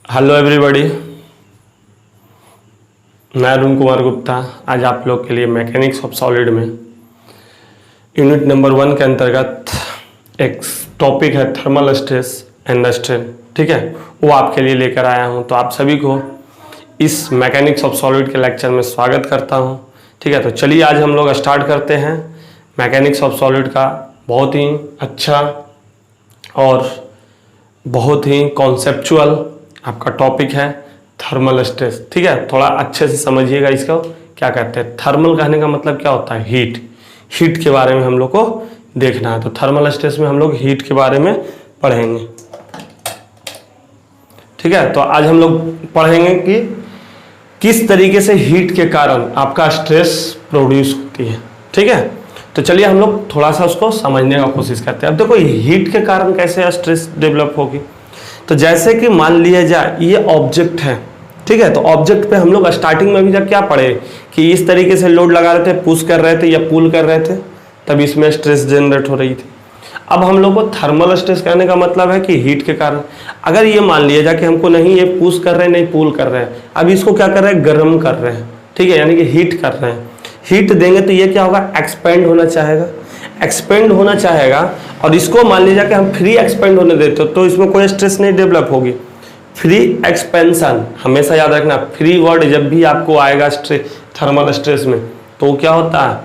Hello everybody, मैं अरुण कुमार गुप्ता आज आप लोग के लिए मैकेनिक्स ऑफ सॉलिड में यूनिट नंबर 1 के अंतर्गत एक टॉपिक है थर्मल स्ट्रेस एंड स्ट्रेन। ठीक है, वो आपके लिए लेकर आया हूँ। तो आप सभी को इस मैकेनिक्स ऑफ सॉलिड के लेक्चर में स्वागत करता हूँ। ठीक है, तो चलिए आज हम लोग स्टार्ट करते हैं। मैकेनिक्स ऑफ सॉलिड का बहुत ही अच्छा और बहुत ही कॉन्सेप्चुअल आपका टॉपिक है थर्मल स्ट्रेस। ठीक है, थोड़ा अच्छे से समझिएगा इसको क्या कहते हैं। थर्मल कहने का मतलब क्या होता है? हीट के बारे में हम लोग को देखना है। तो थर्मल स्ट्रेस में हम लोग हीट के बारे में पढ़ेंगे। ठीक है, तो आज हम लोग पढ़ेंगे कि किस तरीके से हीट के कारण आपका स्ट्रेस प्रोड्यूस होती है। ठीक है, तो चलिए हम लोग थोड़ा सा उसको समझने का कोशिश करते हैं। अब देखो हीट के कारण कैसे स्ट्रेस डेवलप होगी। तो जैसे कि मान लिया जाए ये ऑब्जेक्ट है। ठीक है, तो ऑब्जेक्ट पे हम लोग स्टार्टिंग में भी जब क्या पढ़े कि इस तरीके से लोड लगा रहे थे, पुश कर रहे थे या पुल कर रहे थे, तब इसमें स्ट्रेस जनरेट हो रही थी। अब हम लोग को थर्मल स्ट्रेस कहने का मतलब है कि हीट के कारण। अगर ये मान लिया जाए कि हमको नहीं ये पुश कर रहे हैं नहीं पुल कर रहे हैं, अब इसको क्या कर रहे हैं? गर्म कर रहे हैं। ठीक है, यानी कि हीट कर रहे हैं। हीट देंगे तो ये क्या होगा? एक्सपेंड होना चाहेगा। और इसको मान लीजिए कि हम फ्री एक्सपेंड होने देते तो इसमें कोई स्ट्रेस नहीं डेवलप होगी। फ्री एक्सपेंशन हमेशा याद रखना। फ्री वर्ड जब भी आपको आएगा थर्मल स्ट्रेस में तो क्या होता है?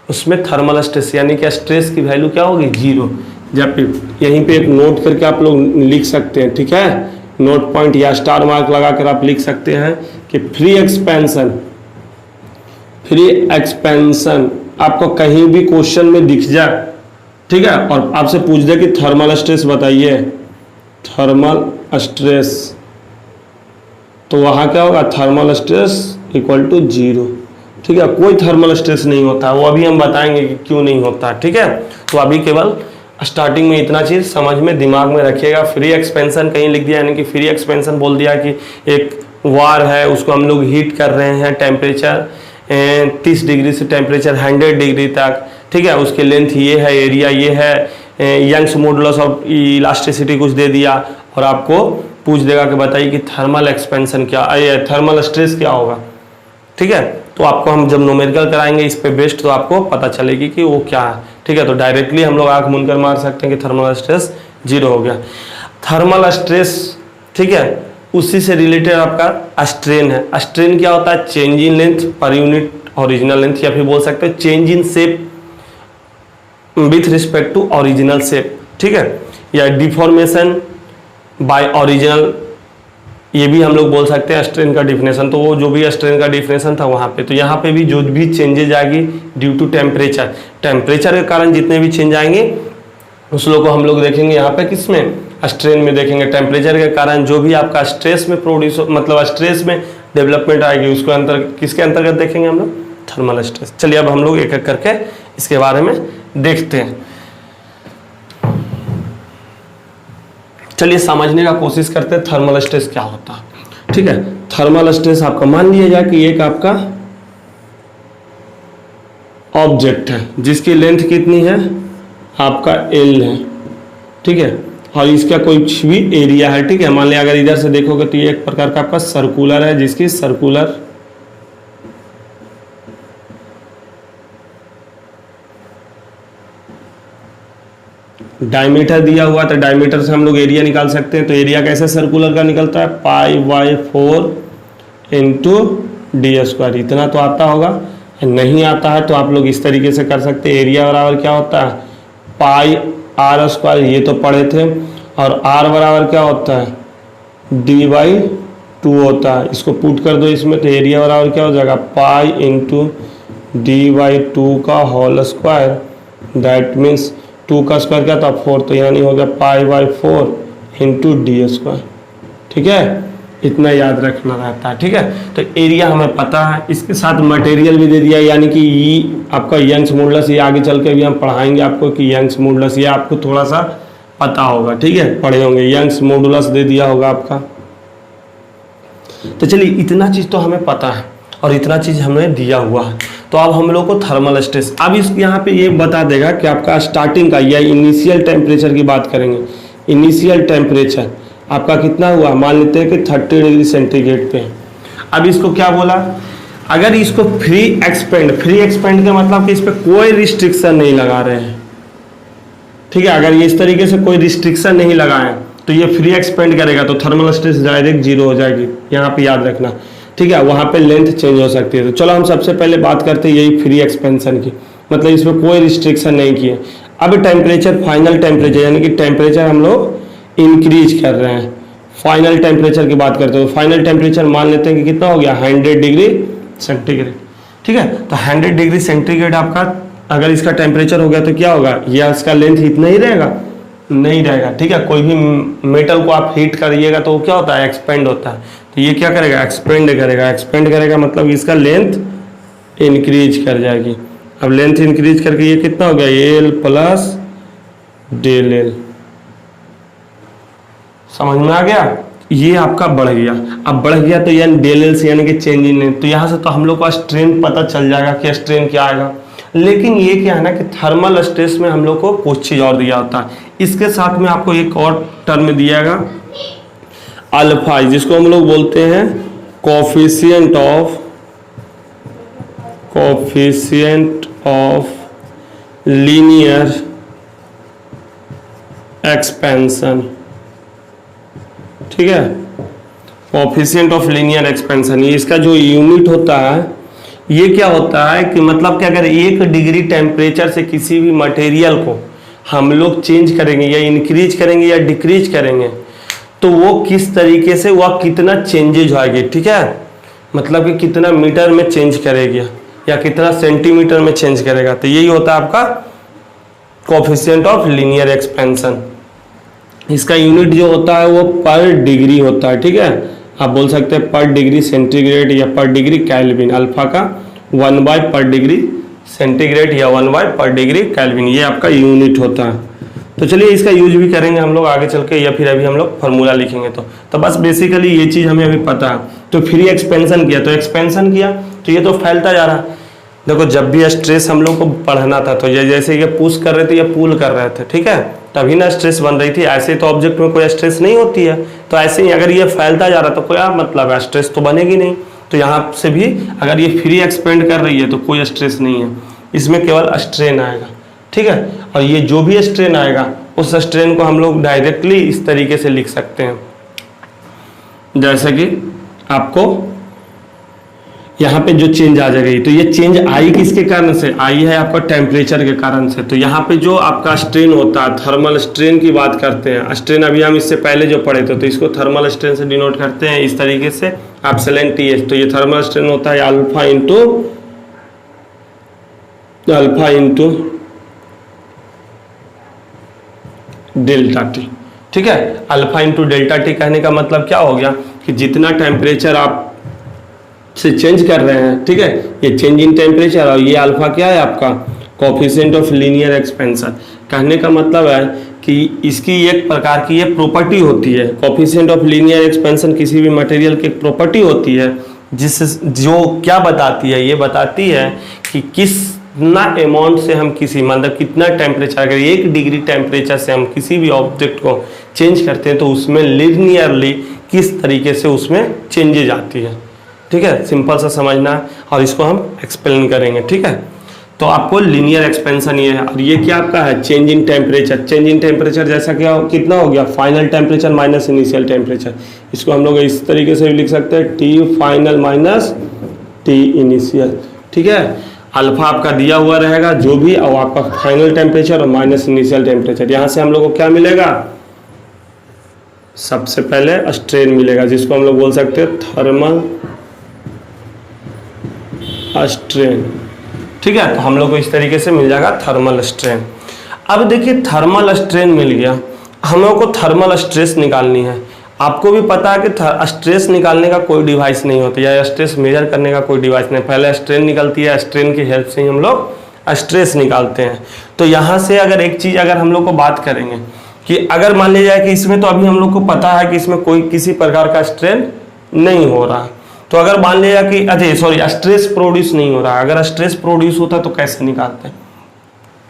उसमें थर्मल स्ट्रेस यानी कि स्ट्रेस की वैल्यू क्या होगी? 0। जब यहीं पे एक नोट करके आप लोग लिख सकते हैं। ठीक है, नोट पॉइंट या स्टार मार्क लगाकर आप लिख सकते हैं कि फ्री एक्सपेंशन आपको कहीं भी क्वेश्चन में दिख जाए। ठीक है, और आपसे पूछ दे कि थर्मल स्ट्रेस बताइए, थर्मल स्ट्रेस, तो वहाँ क्या होगा? Thermal stress equal to 0। ठीक है, कोई थर्मल स्ट्रेस नहीं होता, वो अभी हम बताएंगे कि क्यों नहीं होता। ठीक है, तो अभी केवल स्टार्टिंग में इतना चीज़ समझ में दिमाग में रखिएगा। फ्री एक्सपेंशन कहीं लिख दिया, यानी कि फ्री एक्सपेंशन बोल दिया कि एक वार है, उसको हम लोग हीट कर रहे हैं टेम्परेचर 30 डिग्री से टेम्परेचर 100 डिग्री तक। ठीक है, उसकी लेंथ ये है, एरिया ये है, यंग्स मॉडुलस ऑफ इलास्टिसिटी कुछ दे दिया और आपको पूछ देगा कि बताइए कि थर्मल एक्सपेंशन क्या, थर्मल स्ट्रेस क्या होगा। ठीक है, तो आपको हम जब न्यूमेरिकल कराएंगे इस पे बेस्ड तो आपको पता चलेगी कि वो क्या है। ठीक है, तो डायरेक्टली हम लोग आंख मूंद कर मार सकते हैं कि थर्मल स्ट्रेस 0 हो गया। थर्मल स्ट्रेस, ठीक है, उसी से रिलेटेड आपका स्ट्रेन है। स्ट्रेन क्या होता है? Change in length per unit original length, या फिर बोल सकते हो change in shape with respect to original shape. ठीक है, या डिफॉर्मेशन बाय ओरिजिनल, ये भी हम लोग बोल सकते हैं स्ट्रेन का डिफिनेशन। तो वो जो भी स्ट्रेन का डिफिनेशन था वहाँ पे, तो यहाँ पे भी जो भी चेंजेज आएगी ड्यू टू टेम्परेचर के कारण जितने भी चेंज आएंगे उस लोग को हम लोग देखेंगे यहाँ पे किसमें? स्ट्रेन में देखेंगे। टेम्परेचर के कारण जो भी आपका स्ट्रेस में प्रोड्यूस मतलब स्ट्रेस में डेवलपमेंट आएगी उसको किसके अंतर्गत देखेंगे हम लोग? Thermal stress. चलिए अब हम लोग एक एक करके इसके बारे में देखते हैं। चलिए समझने का कोशिश करते हैं थर्मल स्ट्रेस क्या होता है। ठीक है, थर्मल स्ट्रेस आपका मान लिया जाए कि एक आपका ऑब्जेक्ट है जिसकी लेंथ कितनी है? आपका L है। ठीक है, और इसका कुछ भी एरिया है। ठीक है, मान लिया अगर इधर से देखोगे तो ये एक प्रकार का आपका सर्कुलर है जिसकी सर्कुलर डायमीटर दिया हुआ, तो डायमीटर से हम लोग एरिया निकाल सकते हैं। तो एरिया कैसे सर्कुलर का निकलता है? π/4 इंटू d²। इतना तो आता होगा, नहीं आता है तो आप लोग इस तरीके से कर सकते हैं। एरिया बराबर क्या होता है? πr², ये तो पढ़े थे। और r बराबर क्या होता है? d/2 होता है। इसको पुट कर दो इसमें, तो एरिया बराबर क्या हो जाएगा? π इंटू d/2 का होल स्क्वायर। दैट मीन्स 2 का स्क्वायर क्या था? 4, तो यानी हो गया π/4 इंटू d²। ठीक है, इतना याद रखना रहता है। ठीक है, तो एरिया हमें पता है, इसके साथ मटेरियल भी दे दिया, यानी कि ये आपका यंग्स मॉडुलस। ये आगे चल के भी हम पढ़ाएंगे आपको कि यंग्स मॉडुलस, ये आपको थोड़ा सा पता होगा। ठीक है, पढ़े होंगे, यंग्स मॉडुलस दे दिया होगा आपका। तो चलिए इतना चीज़ तो हमें पता है और इतना चीज़ हमें दिया हुआ है। तो अब हम लोग को थर्मल स्ट्रेस, अब इस यहाँ पे ये बता देगा कि आपका स्टार्टिंग का या इनिशियल टेम्परेचर की बात करेंगे। इनिशियल टेम्परेचर आपका कितना हुआ, मान लेते हैं कि 30 डिग्री सेंटीग्रेड पे। अब इसको क्या बोला, अगर इसको फ्री एक्सपेंड का मतलब कि इस पर कोई रिस्ट्रिक्शन नहीं लगा रहे हैं, ठीक है। अगर ये इस तरीके से कोई रिस्ट्रिक्शन नहीं लगाए तो ये फ्री एक्सपेंड करेगा तो थर्मल स्ट्रेस डायरेक्ट जीरो हो जाएगी, यहाँ पे याद रखना, ठीक है। वहाँ पे लेंथ चेंज हो सकती है। तो चलो हम सबसे पहले बात करते हैं यही फ्री एक्सपेंशन की, मतलब इसमें कोई रिस्ट्रिक्शन नहीं किए। अब टेम्परेचर, फाइनल टेम्परेचर यानी कि टेम्परेचर हम लोग इंक्रीज कर रहे हैं। फाइनल टेम्परेचर की बात करते हैं, फाइनल टेम्परेचर मान लेते हैं कि कितना हो गया, 100 डिग्री सेंटीग्रेड, ठीक है। तो 100 डिग्री सेंटीग्रेड आपका अगर इसका टेम्परेचर हो गया तो क्या होगा, या इसका लेंथ इतना ही रहेगा, नहीं रहेगा, ठीक है। कोई भी मेटल को आप हीट करिएगा तो वो क्या होता है, एक्सपेंड होता है। तो ये क्या करेगा, एक्सपेंड करेगा मतलब इसका लेंथ इंक्रीज कर जाएगी। अब लेंथ इंक्रीज करके ये कितना हो गया, एल प्लस डेल एल, समझ में आ गया। ये आपका बढ़ गया, अब बढ़ गया तो यानी डेल एल से यानी कि चेंज इन लेंथ, तो यहाँ से तो हम लोग का स्ट्रेन पता चल जाएगा कि स्ट्रेन क्या आएगा। लेकिन ये क्या है ना कि थर्मल स्ट्रेस में हम लोग को कुछ चीज़ और दिया होता है, इसके साथ में आपको एक और टर्म दियागा अल्फा, जिसको हम लोग बोलते हैं कोफिशिएंट ऑफ लीनियर एक्सपेंशन, ठीक है। कोफिशिएंट ऑफ लीनियर एक्सपेंशन, ये इसका जो यूनिट होता है, ये क्या होता है कि मतलब कि अगर 1 डिग्री टेम्परेचर से किसी भी मटेरियल को हम लोग चेंज करेंगे या इंक्रीज करेंगे या डिक्रीज करेंगे तो वो किस तरीके से, वह कितना चेंजेज आएगी, ठीक है। मतलब कि कितना मीटर में चेंज करेगी या कितना सेंटीमीटर में चेंज करेगा, तो यही होता है आपका कोफिशिएंट ऑफ लीनियर एक्सपेंशन। इसका यूनिट जो होता है वो पर डिग्री होता है, ठीक है। आप बोल सकते हैं पर डिग्री सेंटीग्रेड या पर डिग्री केल्विन, अल्फा का 1 पर डिग्री सेंटीग्रेड या 1 पर डिग्री केल्विन, ये आपका यूनिट होता है। तो चलिए इसका यूज भी करेंगे हम लोग आगे चल के, या फिर अभी हम लोग फार्मूला लिखेंगे। तो बस बेसिकली ये चीज़ हमें अभी पता है। तो फ्री एक्सपेंशन किया तो एक्सपेंशन किया तो ये तो फैलता जा रहा। देखो जब भी स्ट्रेस हम लोग को पढ़ना था तो ये जैसे ये पुश कर रहे थे या पुल कर रहे थे, ठीक है, तभी ना स्ट्रेस बन रही थी। ऐसे तो ऑब्जेक्ट में कोई स्ट्रेस नहीं होती है, तो ऐसे ही अगर ये फैलता जा रहा तो कोई मतलब है, स्ट्रेस तो बनेगी नहीं। तो यहाँ से भी अगर ये फ्री एक्सपेंड कर रही है तो कोई स्ट्रेस नहीं है, इसमें केवल स्ट्रेन आएगा, ठीक है। और ये जो भी स्ट्रेन आएगा उस स्ट्रेन को हम लोग डायरेक्टली इस तरीके से लिख सकते हैं, जैसे कि आपको यहाँ पे जो चेंज आ जाएगी, तो ये चेंज आई किसके कारण से आई है, आपका टेम्परेचर के कारण से। तो यहाँ पे जो आपका स्ट्रेन होता है, थर्मल स्ट्रेन की बात करते हैं। स्ट्रेन अभी हम इससे पहले जो पढ़े थे तो इसको थर्मल स्ट्रेन से डिनोट करते हैं इस तरीके से, एप्सिलॉन टीएच। तो ये थर्मल स्ट्रेन होता है अल्फा इंटू डेल्टा टी, ठीक है। अल्फा इंटू डेल्टा टी कहने का मतलब क्या हो गया कि जितना टेम्परेचर आप से चेंज कर रहे हैं, ठीक है, ये चेंज इन टेम्परेचर, और ये अल्फा क्या है आपका कोफिशिएंट ऑफ लीनियर एक्सपेंशन। कहने का मतलब है कि इसकी एक प्रकार की ये प्रॉपर्टी होती है, कोफिशिएंट ऑफ लीनियर एक्सपेंशन किसी भी मटेरियल की एक प्रॉपर्टी होती है जो क्या बताती है, ये बताती है कि कितना अमाउंट से हम किसी मतलब कितना टेम्परेचर, अगर 1 डिग्री टेम्परेचर से हम किसी भी ऑब्जेक्ट को चेंज करते हैं तो उसमें लीनियरली किस तरीके से उसमें चेंजेज आती है, ठीक है। सिंपल सा समझना है और इसको हम एक्सप्लेन करेंगे, ठीक है। तो आपको लीनियर एक्सपेंशन ये है, और ये क्या आपका है change in temperature. Change in temperature जैसा क्या कितना हो गया, final temperature minus initial temperature. इसको हम लोग इस तरीके से भी लिख सकते हैं, T final minus T initial, ठीक है। अल्फा आपका दिया हुआ रहेगा जो भी, और आपका फाइनल टेम्परेचर और माइनस इनिशियल टेम्परेचर। यहाँ से हम लोग को क्या मिलेगा, सबसे पहले स्ट्रेन मिलेगा, जिसको हम लोग बोल सकते हैं थर्मल स्ट्रेन, ठीक है। तो हम लोग को इस तरीके से मिल जाएगा थर्मल स्ट्रेन। अब देखिए थर्मल स्ट्रेन मिल गया, हम लोग को थर्मल स्ट्रेस निकालनी है। आपको भी पता है कि स्ट्रेस निकालने का कोई डिवाइस नहीं होता, या स्ट्रेस मेजर करने का कोई डिवाइस नहीं, पहले स्ट्रेन निकलती है, स्ट्रेन की हेल्प से ही हम लोग स्ट्रेस निकालते हैं। तो यहाँ से अगर एक चीज़ अगर हम लोग को बात करेंगे कि अगर मान लिया जाए कि इसमें तो अभी हम लोग को पता है कि इसमें कोई किसी प्रकार का स्ट्रेन नहीं हो रहा, तो अगर मान लिया कि स्ट्रेस प्रोड्यूस नहीं हो रहा, अगर स्ट्रेस प्रोड्यूस होता तो कैसे निकालते हैं।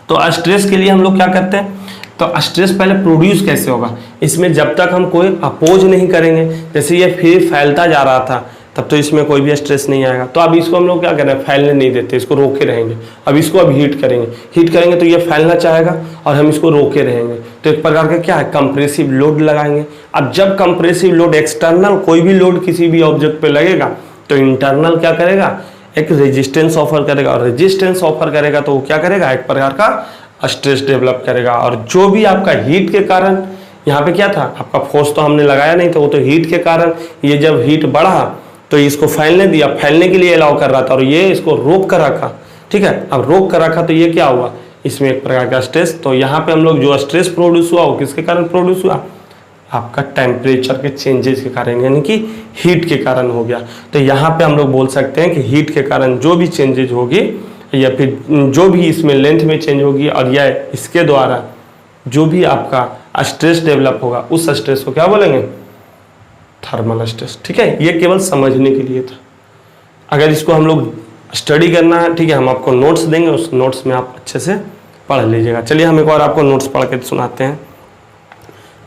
तो स्ट्रेस के लिए हम लोग क्या करते हैं, तो स्ट्रेस पहले प्रोड्यूस कैसे होगा, इसमें जब तक हम कोई अपोज नहीं करेंगे, जैसे ये फिर फैलता जा रहा था तब तो इसमें कोई भी स्ट्रेस नहीं आएगा। तो अब इसको हम लोग क्या कर रहे हैं, फैलने नहीं देते, इसको रोके रहेंगे। अब इसको अब हीट करेंगे तो ये फैलना चाहेगा और हम इसको रोके रहेंगे। तो एक प्रकार का क्या है, कंप्रेसिव लोड लगाएंगे। अब जब कंप्रेसिव लोड एक्सटर्नल कोई भी लोड किसी भी ऑब्जेक्ट पे लगेगा तो इंटरनल क्या करेगा, एक रेजिस्टेंस ऑफर करेगा, और रेजिस्टेंस ऑफर करेगा तो वो क्या करेगा, एक प्रकार का स्ट्रेस डेवलप करेगा। और जो भी आपका हीट के कारण, यहाँ पे क्या था आपका फोर्स तो हमने लगाया नहीं था, वो तो हीट के कारण, ये जब हीट बढ़ा तो इसको फैलने दिया, फैलने के लिए अलाउ कर रहा था और ये इसको रोक कर रखा। ठीक है, अब रोक कर रखा तो ये क्या हुआ, इसमें एक प्रकार का स्ट्रेस। तो यहाँ पे हम लोग जो स्ट्रेस प्रोड्यूस हुआ वो किसके कारण प्रोड्यूस हुआ, आपका टेम्परेचर के चेंजेस के कारण, यानी कि हीट के कारण हो गया। तो यहाँ पे हम लोग बोल सकते हैं कि हीट के कारण जो भी चेंजेज होगी या फिर जो भी इसमें लेंथ में चेंज होगी और या इसके द्वारा जो भी आपका स्ट्रेस डेवलप होगा उस स्ट्रेस को क्या बोलेंगे, थर्मल स्ट्रेस। ठीक है, ये केवल समझने के लिए था। अगर इसको हम लोग स्टडी करना है, ठीक है, हम आपको नोट्स देंगे, उस नोट्स में आप अच्छे से पढ़ लीजिएगा। चलिए हम एक और आपको नोट्स पढ़ के सुनाते हैं,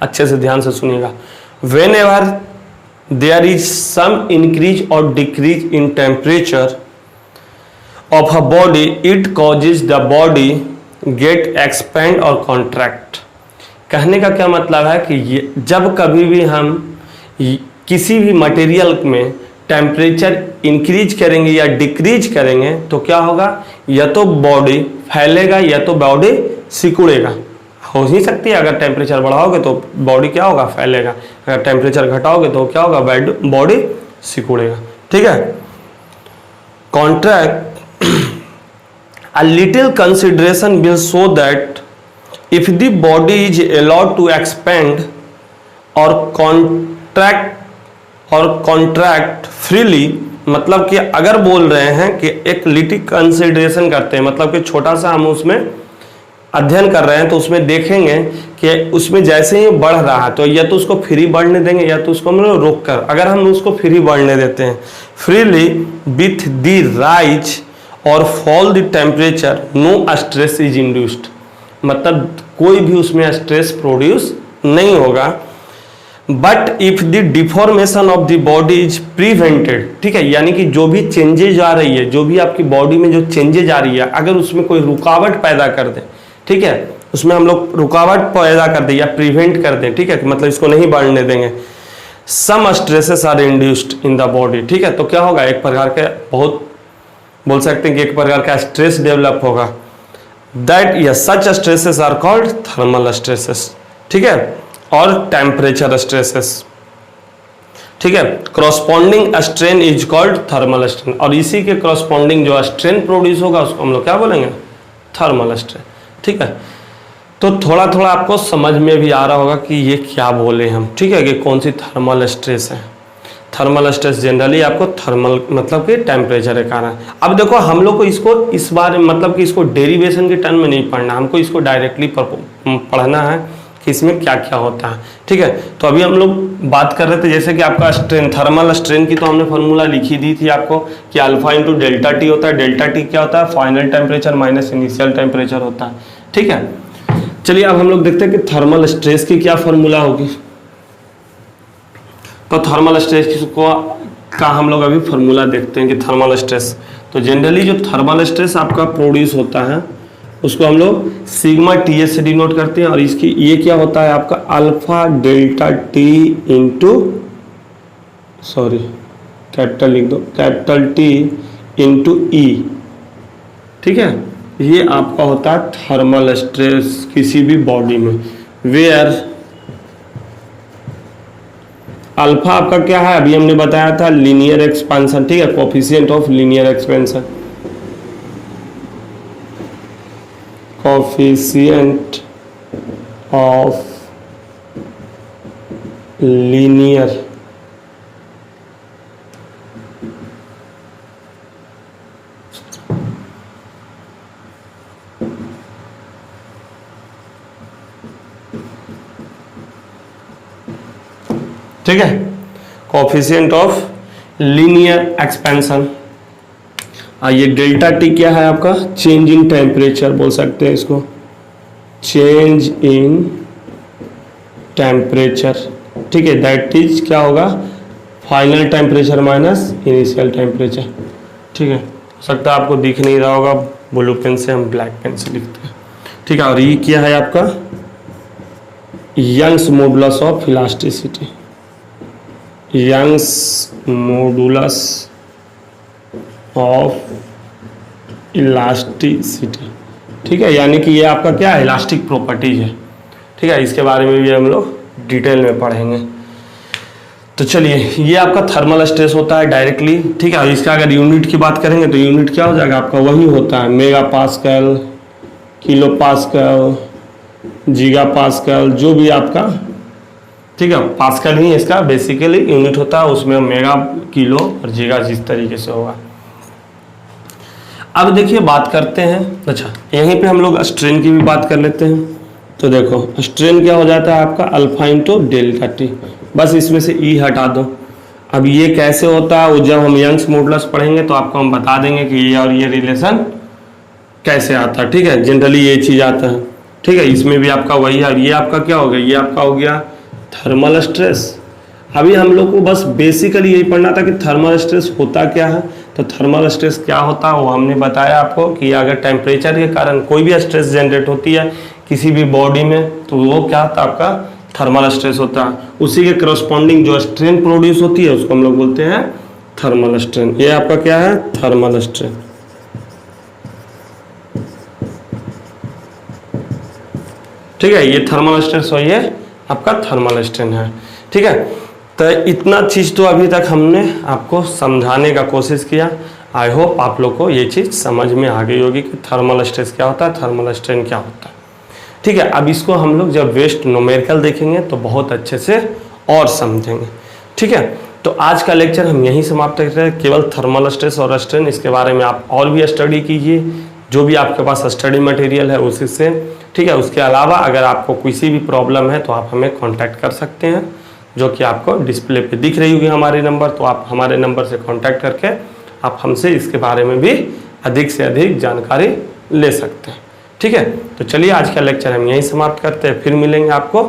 अच्छे से ध्यान से सुनिएगा। Whenever there is some increase और decrease in temperature of a body it causes the body get expand और कॉन्ट्रैक्ट। कहने का क्या मतलब है कि ये जब कभी भी हम किसी भी मटेरियल में टेम्परेचर इंक्रीज करेंगे या डिक्रीज करेंगे तो क्या होगा, या तो बॉडी फैलेगा या तो बॉडी सिकुड़ेगा। हो ही सकती है, अगर टेम्परेचर बढ़ाओगे तो बॉडी क्या होगा, फैलेगा, अगर टेम्परेचर घटाओगे तो क्या होगा, बॉडी सिकुड़ेगा। ठीक है, contract a little consideration will show that if the body is allowed to expand or contract freely, मतलब कि अगर बोल रहे हैं कि एक लिटिल कंसिडरेशन करते हैं, मतलब कि छोटा सा हम उसमें अध्ययन कर रहे हैं तो उसमें देखेंगे कि उसमें जैसे ही बढ़ रहा है तो या तो उसको फ्री बढ़ने देंगे या तो उसको हम लोग रोक कर, अगर हम उसको फ्री बढ़ने देते हैं, फ्रीली विथ द राइज और fall the temperature no stress is induced, मतलब कोई भी उसमें स्ट्रेस प्रोड्यूस नहीं होगा। But if the deformation of the body is prevented, ठीक है, यानी कि जो भी चेंजेज आ रही है, जो भी आपकी बॉडी में जो चेंजेज आ रही है, अगर उसमें कोई रुकावट पैदा कर दे, ठीक है, उसमें हम लोग रुकावट पैदा कर दे या प्रिवेंट कर दें, ठीक है, मतलब इसको नहीं बढ़ने देंगे, some stresses are induced in the body. ठीक है, तो क्या होगा, एक प्रकार के बहुत बोल सकते हैं कि एक प्रकार का स्ट्रेस डेवलप होगा। दैट या such stresses are called thermal stresses. ठीक है, और टेम्परेचर स्ट्रेसेस। ठीक है, corresponding strain is called thermal strain, और इसी के क्रॉसपॉन्डिंग जो स्ट्रेन प्रोड्यूस होगा उसको हम लोग क्या बोलेंगे, थर्मल स्ट्रेन। ठीक है, तो थोड़ा थोड़ा आपको समझ में भी आ रहा होगा कि ये क्या बोले हम, ठीक है, कि कौन सी थर्मल स्ट्रेस है। थर्मल स्ट्रेस जनरली आपको थर्मल मतलब कि टेम्परेचर के कारण। अब देखो हम लोग को इसको इस बार मतलब कि इसको डेरिवेशन के टर्म में नहीं पढ़ना, हमको इसको डायरेक्टली पढ़ना है कि इसमें क्या क्या होता है। ठीक है, तो अभी हम लोग बात कर रहे थे जैसे कि आपका स्ट्रेन, थर्मल स्ट्रेन की तो हमने फॉर्मूला लिखी दी थी आपको कि अल्फा इंटू डेल्टा टी होता है। डेल्टा टी क्या होता है, final temperature minus initial temperature होता है। ठीक है, चलिए अब हम लोग देखते हैं कि थर्मल स्ट्रेस की क्या फॉर्मूला होगी। तो थर्मल स्ट्रेस का हम लोग अभी फॉर्मूला देखते हैं कि थर्मल स्ट्रेस, तो जनरली जो थर्मल स्ट्रेस आपका प्रोड्यूस होता है उसको हम लोग सिग्मा टी एस से डिनोट करते हैं, और इसकी ये क्या होता है आपका alpha delta T into, sorry capital लिख दो, कैपिटल टी इंटू ई। ठीक है, ये आपका होता है थर्मल स्ट्रेस किसी भी बॉडी में, वेयर अल्फा आपका क्या है, अभी हमने बताया था लीनियर एक्सपेंशन। ठीक है, coefficient of linear expansion, coefficient of linear ठीक है, कोफिशिएंट ऑफ लीनियर एक्सपेंशन। ये डेल्टा टी क्या है आपका, चेंज इन टेम्परेचर बोल सकते हैं इसको, चेंज इन टेम्परेचर, ठीक है, दैट इज क्या होगा, final temperature minus initial temperature, ठीक है। हो सकता है आपको दिख नहीं रहा होगा, ब्लू पेन से हम ब्लैक पेन से लिखते हैं, ठीक है। और ये क्या है आपका Young's modulus of elasticity, Young's modulus of elasticity, ठीक है, यानी कि ये आपका क्या है, इलास्टिक प्रॉपर्टीज है, ठीक है। इसके बारे में भी हम लोग डिटेल में पढ़ेंगे। तो चलिए, ये आपका थर्मल स्ट्रेस होता है डायरेक्टली, ठीक है। इसका अगर यूनिट की बात करेंगे तो यूनिट क्या हो जाएगा आपका, वही होता है mega pascal, kilo pascal, जीगा pascal, जो भी आपका, ठीक है, पास्कल ही इसका बेसिकली यूनिट होता है, उसमें मेगा, किलो और जीगा जिस तरीके से होगा। अब देखिए बात करते हैं, अच्छा यहीं पे हम लोग स्ट्रेन की भी बात कर लेते हैं। तो देखो स्ट्रेन क्या हो जाता है आपका अल्फा इंटू डेल्टा टी, बस इसमें से ई हटा दो। अब ये कैसे होता है, वो जब हम यंग्स मॉडुलस पढ़ेंगे तो आपको हम बता देंगे कि ये और ये रिलेशन कैसे आता है, ठीक है। जनरली ये चीज़ आता है, ठीक है। इसमें भी आपका वही है, ये आपका क्या हो गया, ये आपका हो गया थर्मल स्ट्रेस। अभी हम लोग को बस बेसिकली यही पढ़ना था कि थर्मल स्ट्रेस होता क्या है। तो थर्मल स्ट्रेस क्या होता है वो हमने बताया आपको कि अगर टेम्परेचर के कारण कोई भी स्ट्रेस जनरेट होती है किसी भी बॉडी में, तो वो क्या होता है आपका थर्मल स्ट्रेस होता है। उसी के करस्पॉन्डिंग जो स्ट्रेन प्रोड्यूस होती है उसको हम लोग बोलते हैं थर्मल स्ट्रेन। ये आपका क्या है, थर्मल स्ट्रेन, ठीक है। ये थर्मल स्ट्रेस हो, ये आपका थर्मल स्ट्रेन है, ठीक है। तो इतना चीज़ तो अभी तक हमने आपको समझाने का कोशिश किया। आई होप आप लोग को ये चीज़ समझ में आ गई होगी कि थर्मल स्ट्रेस क्या होता है, थर्मल स्ट्रेन क्या होता है, ठीक है। अब इसको हम लोग जब वेस्ट न्यूमेरिकल देखेंगे तो बहुत अच्छे से और समझेंगे, ठीक है। तो आज का लेक्चर हम यहीं समाप्त करते हैं। केवल थर्मल स्ट्रेस और स्ट्रेन, इसके बारे में आप और भी स्टडी कीजिए, जो भी आपके पास स्टडी मटेरियल है उसी से, ठीक है। उसके अलावा अगर आपको किसी भी प्रॉब्लम है तो आप हमें कांटेक्ट कर सकते हैं, जो कि आपको डिस्प्ले पे दिख रही होगी हमारे नंबर। तो आप हमारे नंबर से कांटेक्ट करके आप हमसे इसके बारे में भी अधिक से अधिक जानकारी ले सकते हैं, ठीक है। तो चलिए आज का लेक्चर हम यहीं समाप्त करते हैं, फिर मिलेंगे आपको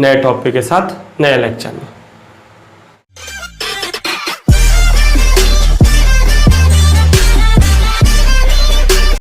नए टॉपिक के साथ नए लेक्चर में।